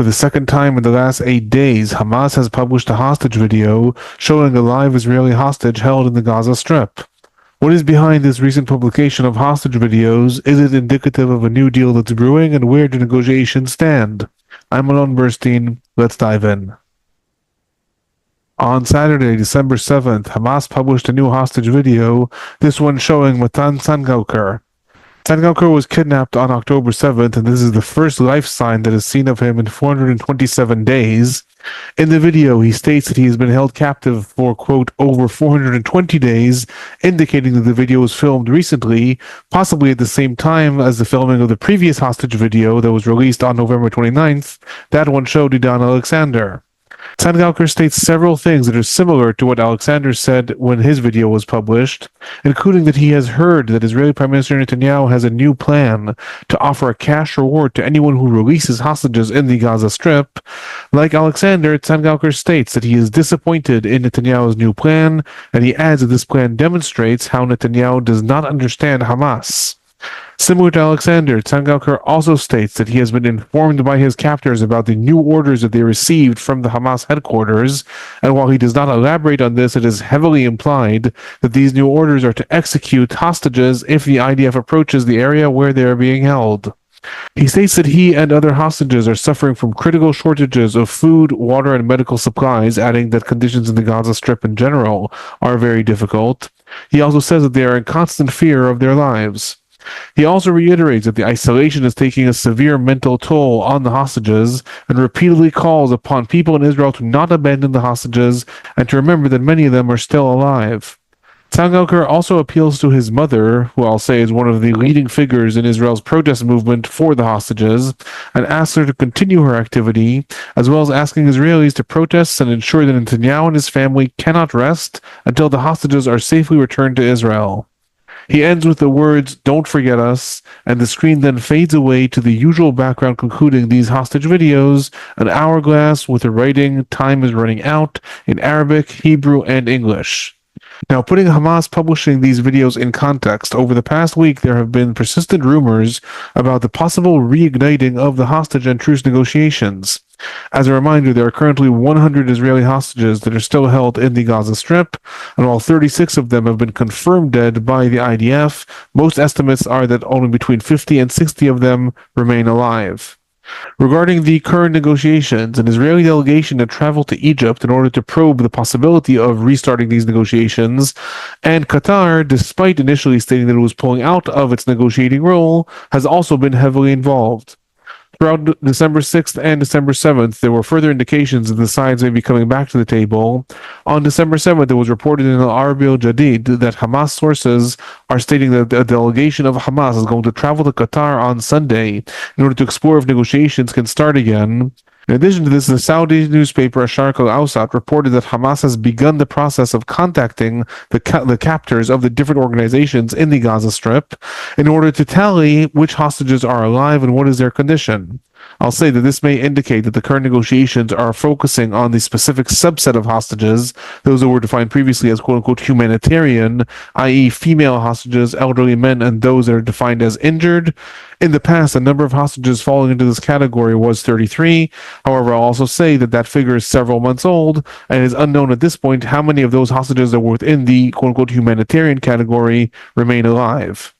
For the second time in the last 8 days, Hamas has published a hostage video showing a live Israeli hostage held in the Gaza Strip. What is behind this recent publication of hostage videos? Is it indicative of a new deal that's brewing, and where do negotiations stand? I'm Alon Burstein. Let's dive in. On Saturday, December 7th, Hamas published a new hostage video, this one showing Matan Sangaukar. Sangaukar was kidnapped on October 7th, and this is the first life sign that is seen of him in 427 days. In the video, he states that he has been held captive for, quote, over 420 days, indicating that the video was filmed recently, possibly at the same time as the filming of the previous hostage video that was released on November 29th. That one showed Idan Alexander. Sangaukar states several things that are similar to what Alexander said when his video was published, including that he has heard that Israeli Prime Minister Netanyahu has a new plan to offer a cash reward to anyone who releases hostages in the Gaza Strip. Like Alexander, Sangaukar states that he is disappointed in Netanyahu's new plan, and he adds that this plan demonstrates how Netanyahu does not understand Hamas. Similar to Alexander, Sangaukar also states that he has been informed by his captors about the new orders that they received from the Hamas headquarters, and while he does not elaborate on this, it is heavily implied that these new orders are to execute hostages if the IDF approaches the area where they are being held. He states that he and other hostages are suffering from critical shortages of food, water, and medical supplies, adding that conditions in the Gaza Strip in general are very difficult. He also says that they are in constant fear of their lives. He also reiterates that the isolation is taking a severe mental toll on the hostages, and repeatedly calls upon people in Israel to not abandon the hostages and to remember that many of them are still alive. Sangaukar also appeals to his mother, who I'll say is one of the leading figures in Israel's protest movement for the hostages, and asks her to continue her activity, as well as asking Israelis to protest and ensure that Netanyahu and his family cannot rest until the hostages are safely returned to Israel. He ends with the words, "Don't forget us," and the screen then fades away to the usual background concluding these hostage videos, an hourglass with the writing, "Time is running out," in Arabic, Hebrew, and English. Now, putting Hamas publishing these videos in context, over the past week there have been persistent rumors about the possible reigniting of the hostage and truce negotiations. As a reminder, there are currently 100 Israeli hostages that are still held in the Gaza Strip, and while 36 of them have been confirmed dead by the IDF, most estimates are that only between 50 and 60 of them remain alive. Regarding the current negotiations, an Israeli delegation had traveled to Egypt in order to probe the possibility of restarting these negotiations, and Qatar, despite initially stating that it was pulling out of its negotiating role, has also been heavily involved. Throughout December 6th and December 7th, there were further indications that the sides may be coming back to the table. On December 7th, it was reported in Al-Arabi al-Jadid that Hamas sources are stating that a delegation of Hamas is going to travel to Qatar on Sunday in order to explore if negotiations can start again. In addition to this, the Saudi newspaper Asharq al-Awsat reported that Hamas has begun the process of contacting the captors of the different organizations in the Gaza Strip in order to tally which hostages are alive and what is their condition. I'll say that this may indicate that the current negotiations are focusing on the specific subset of hostages, those that were defined previously as quote-unquote humanitarian, i.e. female hostages, elderly men, and those that are defined as injured. In the past, the number of hostages falling into this category was 33. However, I'll also say that that figure is several months old, and it is unknown at this point how many of those hostages that were within the quote-unquote humanitarian category remain alive.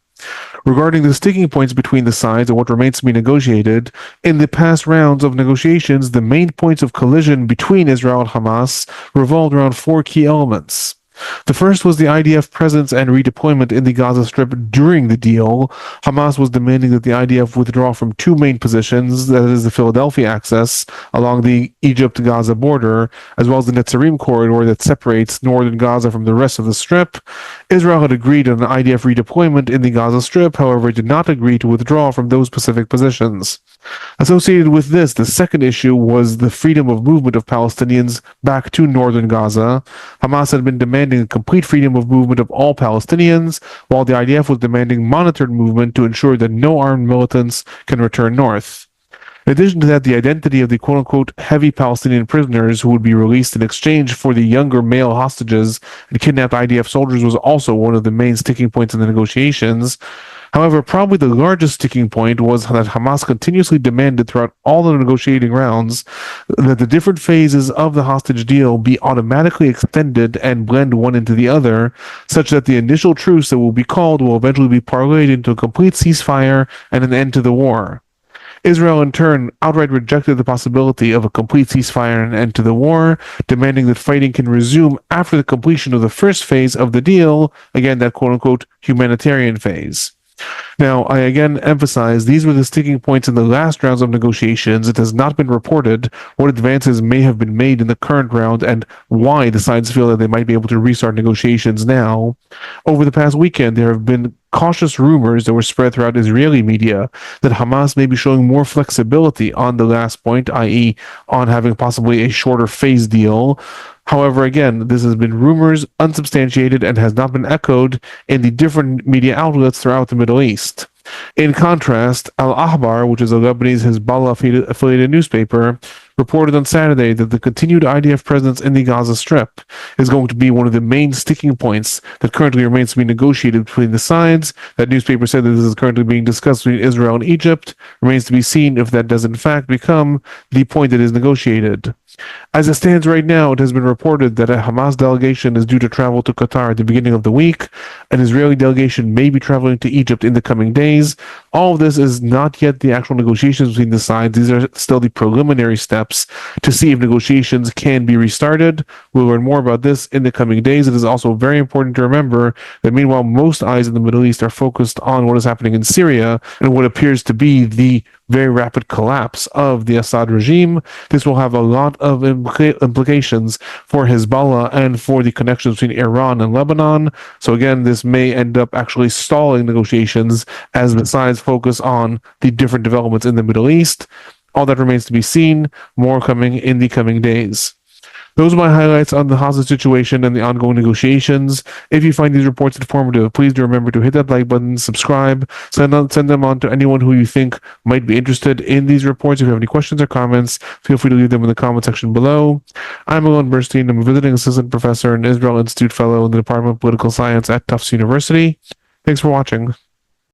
Regarding the sticking points between the sides and what remains to be negotiated, in the past rounds of negotiations, the main points of collision between Israel and Hamas revolved around 4 key elements. The first was the IDF presence and redeployment in the Gaza Strip during the deal. Hamas was demanding that the IDF withdraw from 2 main positions, that is the Philadelphia axis along the Egypt-Gaza border, as well as the Netzarim corridor that separates northern Gaza from the rest of the Strip. Israel had agreed on an IDF redeployment in the Gaza Strip, however it did not agree to withdraw from those specific positions. Associated with this, the second issue was the freedom of movement of Palestinians back to northern Gaza. Hamas had been demanding a complete freedom of movement of all Palestinians, while the IDF was demanding monitored movement to ensure that no armed militants can return north. In addition to that, the identity of the quote-unquote heavy Palestinian prisoners who would be released in exchange for the younger male hostages and kidnapped IDF soldiers was also one of the main sticking points in the negotiations. However, probably the largest sticking point was that Hamas continuously demanded throughout all the negotiating rounds that the different phases of the hostage deal be automatically extended and blend one into the other, such that the initial truce that will be called will eventually be parlayed into a complete ceasefire and an end to the war. Israel, in turn, outright rejected the possibility of a complete ceasefire and end to the war, demanding that fighting can resume after the completion of the first phase of the deal, again, that quote-unquote humanitarian phase. Now, I again emphasize these were the sticking points in the last rounds of negotiations. It has not been reported what advances may have been made in the current round and why the sides feel that they might be able to restart negotiations now. Over the past weekend, there have been cautious rumors that were spread throughout Israeli media that Hamas may be showing more flexibility on the last point, i.e., on having possibly a shorter phase deal. However, again, this has been rumors, unsubstantiated, and has not been echoed in the different media outlets throughout the Middle East. In contrast, Al-Ahbar, which is a Lebanese Hezbollah affiliated newspaper, reported on Saturday that the continued IDF presence in the Gaza Strip is going to be one of the main sticking points that currently remains to be negotiated between the sides. That newspaper said that this is currently being discussed between Israel and Egypt. Remains to be seen if that does in fact become the point that is negotiated. As it stands right now, it has been reported that a Hamas delegation is due to travel to Qatar at the beginning of the week. An Israeli delegation may be traveling to Egypt in the coming days. All of this is not yet the actual negotiations between the sides. These are still the preliminary steps to see if negotiations can be restarted. We'll learn more about this in the coming days. It is also very important to remember that meanwhile most eyes in the Middle East are focused on what is happening in Syria and what appears to be the very rapid collapse of the Assad regime. This will have a lot of implications for Hezbollah and for the connections between Iran and Lebanon. So again, this may end up actually stalling negotiations as the sides focus on the different developments in the Middle East. All that remains to be seen. More coming in the coming days. Those are my highlights on the hostage situation and the ongoing negotiations. If you find these reports informative, please do remember to hit that like button, subscribe, send them on to anyone who you think might be interested in these reports. If you have any questions or comments, feel free to leave them in the comment section below. I'm Alon Burstein. I'm a visiting assistant professor and Israel Institute fellow in the Department of Political Science at Tufts University. Thanks for watching.